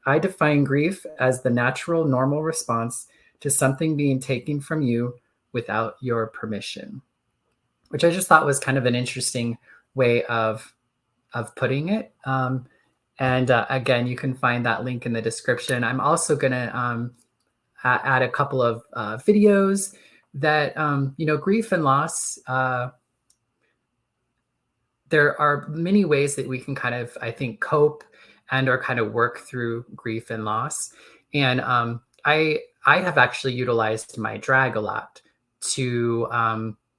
I define grief as the natural, normal response to something being taken from you without your permission, which I just thought was kind of an interesting way of putting it. And again, you can find that link in the description. I'm also going to add a couple of videos that, grief and loss. There are many ways that we can kind of, I think, cope and or kind of work through grief and loss. And I have actually utilized my drag a lot to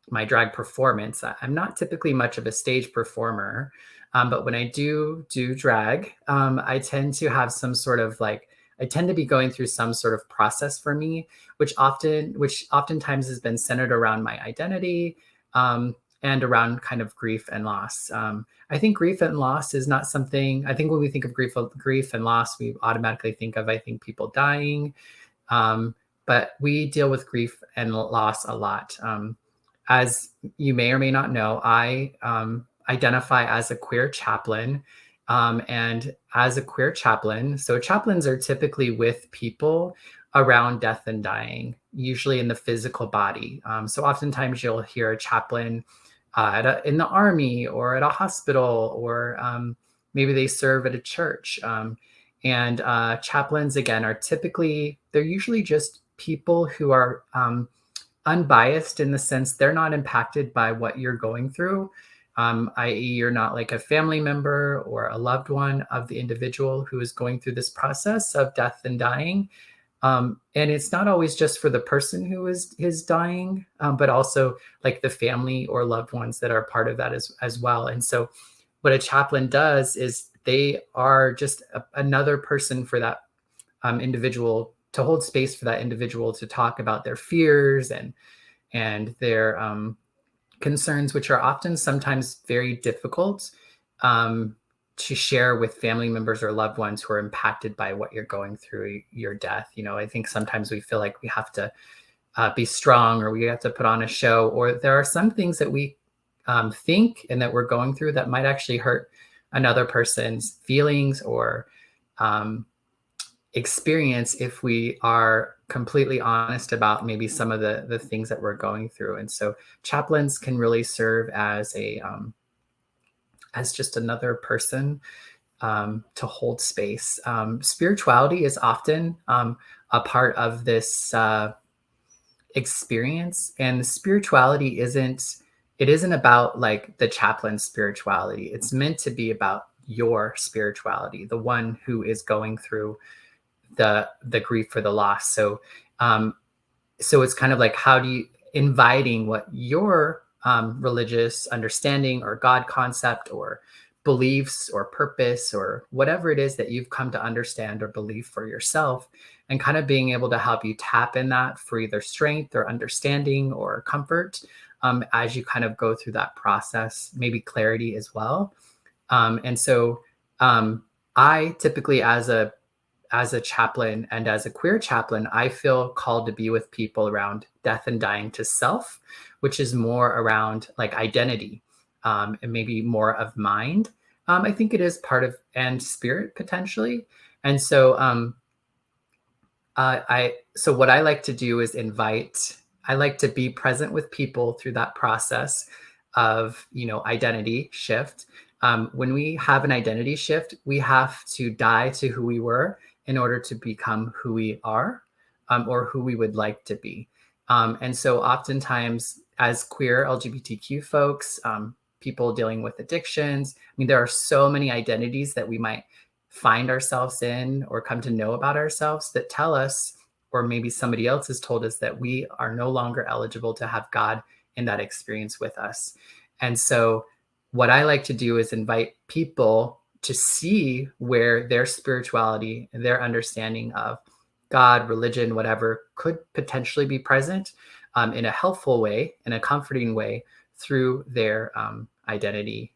my drag performance. I'm not typically much of a stage performer, but when I do drag, I tend to have some sort of like I tend to be going through some sort of process for me, which oftentimes has been centered around my identity. And around kind of grief and loss. I think grief and loss is not something. I think when we think of grief and loss, we automatically think of people dying, but we deal with grief and loss a lot. As you may or may not know, I identify as a queer chaplain, and as a queer chaplain, so chaplains are typically with people around death and dying, usually in the physical body. So oftentimes you'll hear a chaplain in the army or at a hospital, or maybe they serve at a church. And chaplains, again, they're usually just people who are unbiased in the sense they're not impacted by what you're going through, i.e., you're not like a family member or a loved one of the individual who is going through this process of death and dying. And it's not always just for the person who is dying, but also like the family or loved ones that are part of that as well. And so what a chaplain does is they are just another person for that individual, to hold space for that individual to talk about their fears and their concerns, which are often sometimes very difficult to share with family members or loved ones who are impacted by what you're going through, your death. I think sometimes we feel like we have to be strong, or we have to put on a show, or there are some things that we think and that we're going through that might actually hurt another person's feelings or experience if we are completely honest about maybe some of the things that we're going through. And so chaplains can really serve as as just another person to hold space. Spirituality is often a part of this experience, and the spirituality isn't about like the chaplain's spirituality. It's meant to be about your spirituality, the one who is going through the grief or the loss. So it's kind of like, how do you inviting what your religious understanding or God concept or beliefs or purpose or whatever it is that you've come to understand or believe for yourself, and kind of being able to help you tap in that for either strength or understanding or comfort as you kind of go through that process, maybe clarity as well. And so I typically, as a chaplain and as a queer chaplain, I feel called to be with people around death and dying to self, which is more around like identity, and maybe more of mind. I think it is part of, and spirit potentially. And so so what I like to do is I like to be present with people through that process of, identity shift. When we have an identity shift, we have to die to who we were in order to become who we are, or who we would like to be. And so oftentimes as queer LGBTQ folks, people dealing with addictions, I mean, there are so many identities that we might find ourselves in or come to know about ourselves that tell us, or maybe somebody else has told us, that we are no longer eligible to have God in that experience with us. And so what I like to do is invite people to see where their spirituality and their understanding of God, religion, whatever, could potentially be present in a helpful way, in a comforting way, through their identity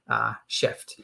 shift.